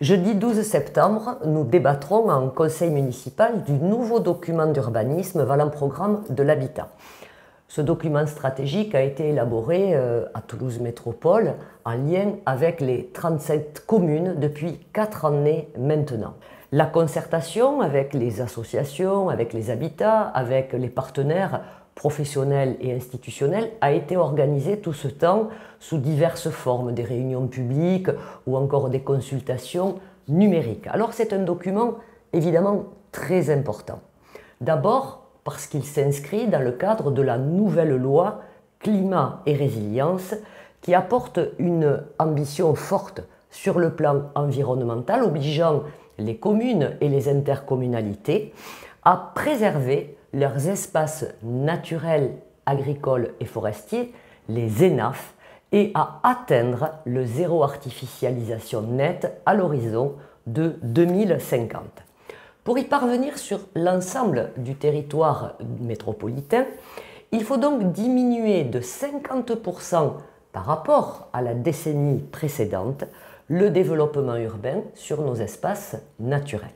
Jeudi 12 septembre, nous débattrons en conseil municipal du nouveau document d'urbanisme valant programme de l'habitat. Ce document stratégique a été élaboré à Toulouse Métropole en lien avec les 37 communes depuis 4 années maintenant. La concertation avec les associations, avec les habitats, avec les partenaires professionnels et institutionnels a été organisée tout ce temps sous diverses formes, des réunions publiques ou encore des consultations numériques. Alors c'est un document évidemment très important. D'abord parce qu'il s'inscrit dans le cadre de la nouvelle loi Climat et Résilience qui apporte une ambition forte sur le plan environnemental, obligeant les communes et les intercommunalités à préserver leurs espaces naturels, agricoles et forestiers, les ENAF, et à atteindre le zéro artificialisation nette à l'horizon de 2050. Pour y parvenir sur l'ensemble du territoire métropolitain, il faut donc diminuer de 50% par rapport à la décennie précédente le développement urbain sur nos espaces naturels.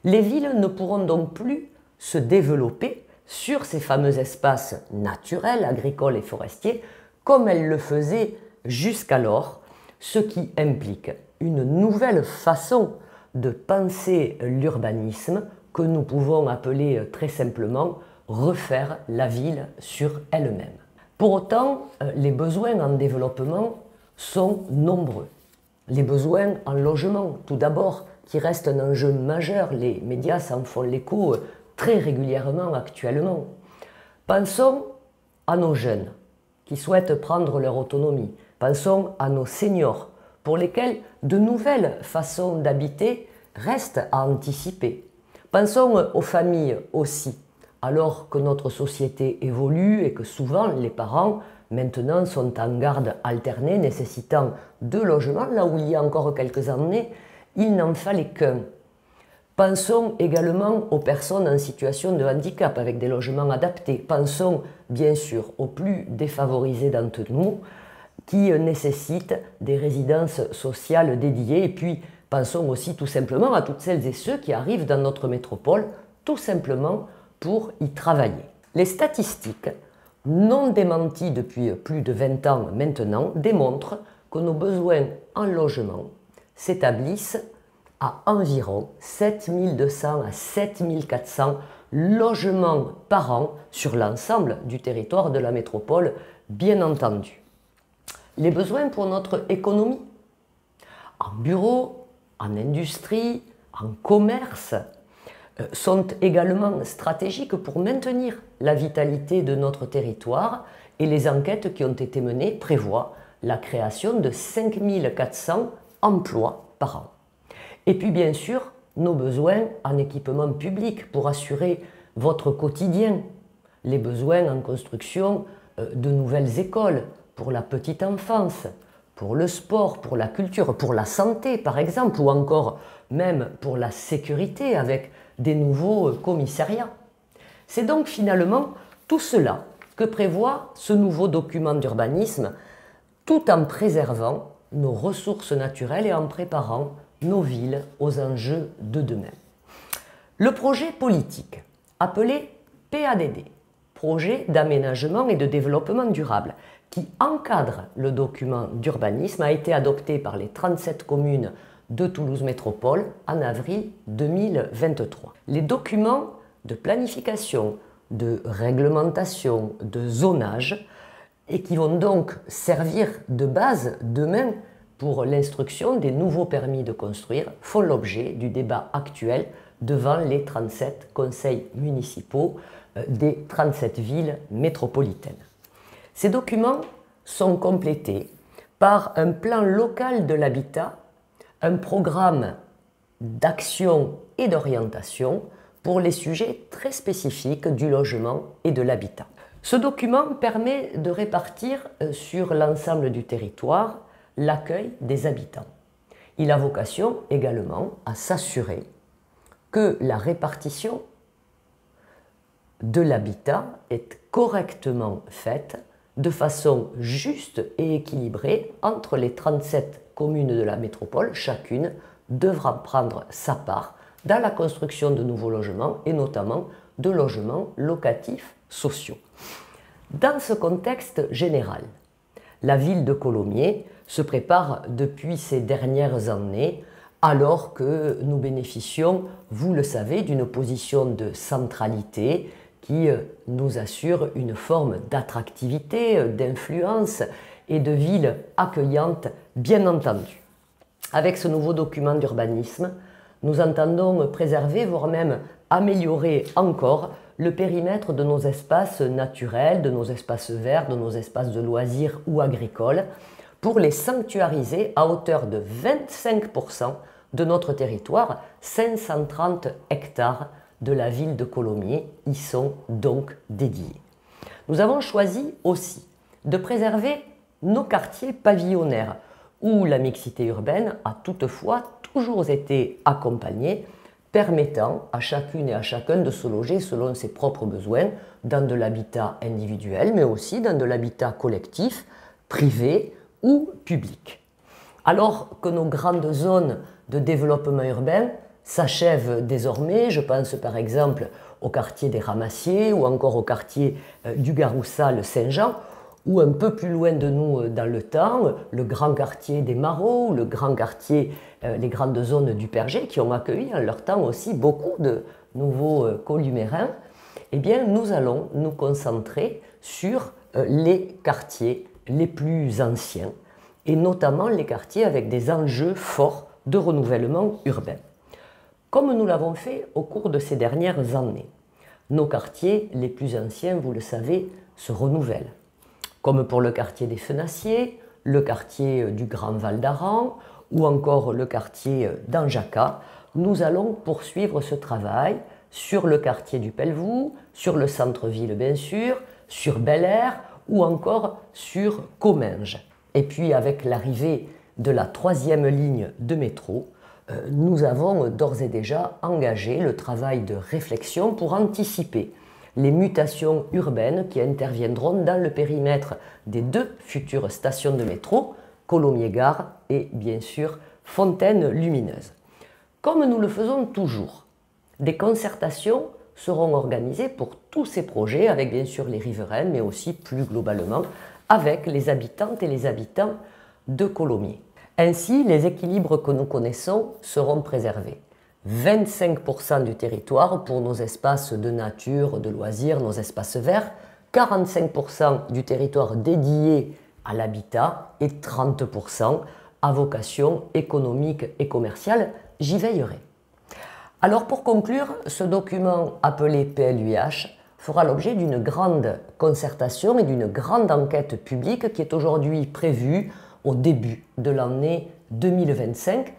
Les villes ne pourront donc plus se développer sur ces fameux espaces naturels, agricoles et forestiers comme elles le faisaient jusqu'alors, ce qui implique une nouvelle façon de penser l'urbanisme que nous pouvons appeler très simplement refaire la ville sur elle-même. Pour autant, les besoins en développement sont nombreux. Les besoins en logement, tout d'abord, qui reste un enjeu majeur, les médias s'en font l'écho très régulièrement actuellement. Pensons à nos jeunes qui souhaitent prendre leur autonomie. Pensons à nos seniors pour lesquels de nouvelles façons d'habiter restent à anticiper. Pensons aux familles aussi, alors que notre société évolue et que souvent les parents maintenant sont en garde alternée nécessitant 2 logements, là où il y a encore quelques années, il n'en fallait qu'un. Pensons également aux personnes en situation de handicap avec des logements adaptés. Pensons bien sûr aux plus défavorisés d'entre nous qui nécessitent des résidences sociales dédiées. Et puis pensons aussi tout simplement à toutes celles et ceux qui arrivent dans notre métropole tout simplement pour y travailler. Les statistiques, non démenties depuis plus de 20 ans maintenant, démontrent que nos besoins en logement s'établissent à environ 7200 à 7400 logements par an sur l'ensemble du territoire de la métropole, bien entendu. Les besoins pour notre économie, en bureau, en industrie, en commerce, sont également stratégiques pour maintenir la vitalité de notre territoire et les enquêtes qui ont été menées prévoient la création de 5400 emplois par an. Et puis bien sûr, nos besoins en équipement public pour assurer votre quotidien, les besoins en construction de nouvelles écoles pour la petite enfance, pour le sport, pour la culture, pour la santé par exemple, ou encore même pour la sécurité avec des nouveaux commissariats. C'est donc finalement tout cela que prévoit ce nouveau document d'urbanisme, tout en préservant nos ressources naturelles et en préparant nos villes aux enjeux de demain. Le projet politique, appelé PADD, Projet d'aménagement et de développement durable, qui encadre le document d'urbanisme, a été adopté par les 37 communes de Toulouse Métropole en avril 2023. Les documents de planification, de réglementation, de zonage, et qui vont donc servir de base demain pour l'instruction des nouveaux permis de construire, font l'objet du débat actuel devant les 37 conseils municipaux des 37 villes métropolitaines. Ces documents sont complétés par un plan local de l'habitat, un programme d'action et d'orientation pour les sujets très spécifiques du logement et de l'habitat. Ce document permet de répartir sur l'ensemble du territoire l'accueil des habitants. Il a vocation également à s'assurer que la répartition de l'habitat est correctement faite de façon juste et équilibrée entre les 37 communes de la métropole, chacune devra prendre sa part dans la construction de nouveaux logements et notamment de logements locatifs sociaux. Dans ce contexte général, la ville de Colomiers se prépare depuis ces dernières années alors que nous bénéficions, vous le savez, d'une position de centralité qui nous assure une forme d'attractivité, d'influence et de ville accueillante, bien entendu. Avec ce nouveau document d'urbanisme, nous entendons préserver, voire même améliorer encore le périmètre de nos espaces naturels, de nos espaces verts, de nos espaces de loisirs ou agricoles, pour les sanctuariser à hauteur de 25% de notre territoire. 530 hectares de la ville de Colomiers y sont donc dédiés. Nous avons choisi aussi de préserver nos quartiers pavillonnaires, où la mixité urbaine a toutefois toujours été accompagnée, permettant à chacune et à chacun de se loger selon ses propres besoins dans de l'habitat individuel, mais aussi dans de l'habitat collectif, privé ou public. Alors que nos grandes zones de développement urbain s'achèvent désormais, je pense par exemple au quartier des Ramassiers ou encore au quartier du Garoussal-Saint-Jean, ou un peu plus loin de nous dans le temps, le grand quartier des Marauds, le grand quartier, les grandes zones du Perger, qui ont accueilli en leur temps aussi beaucoup de nouveaux columérins, eh bien nous allons nous concentrer sur les quartiers les plus anciens, et notamment les quartiers avec des enjeux forts de renouvellement urbain. Comme nous l'avons fait au cours de ces dernières années, nos quartiers les plus anciens, vous le savez, se renouvellent. Comme pour le quartier des Fenassiers, le quartier du Grand Val d'Aran ou encore le quartier d'Anjaca, nous allons poursuivre ce travail sur le quartier du Pelvoux, sur le centre-ville bien sûr, sur Bel-Air ou encore sur Comminges. Et puis avec l'arrivée de la 3e ligne de métro, nous avons d'ores et déjà engagé le travail de réflexion pour anticiper les mutations urbaines qui interviendront dans le périmètre des 2 futures stations de métro, Colomiers-Gare et bien sûr Fontaine-Lumineuse. Comme nous le faisons toujours, des concertations seront organisées pour tous ces projets avec bien sûr les riverains mais aussi plus globalement avec les habitantes et les habitants de Colomiers. Ainsi, les équilibres que nous connaissons seront préservés. 25% du territoire pour nos espaces de nature, de loisirs, nos espaces verts, 45% du territoire dédié à l'habitat et 30% à vocation économique et commerciale. J'y veillerai. Alors pour conclure, ce document appelé PLUiH fera l'objet d'une grande concertation et d'une grande enquête publique qui est aujourd'hui prévue au début de l'année 2025.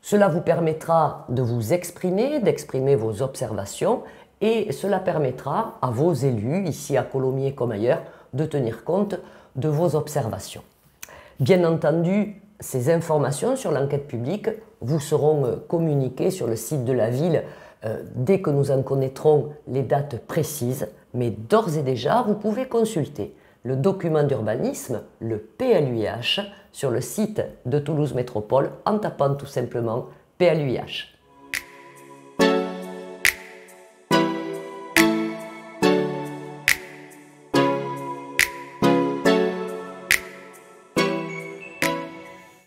Cela vous permettra de vous exprimer, d'exprimer vos observations et cela permettra à vos élus, ici à Colomiers comme ailleurs, de tenir compte de vos observations. Bien entendu, ces informations sur l'enquête publique vous seront communiquées sur le site de la ville dès que nous en connaîtrons les dates précises, mais d'ores et déjà, vous pouvez consulter le document d'urbanisme, le PLUiH, sur le site de Toulouse Métropole en tapant tout simplement PLUiH.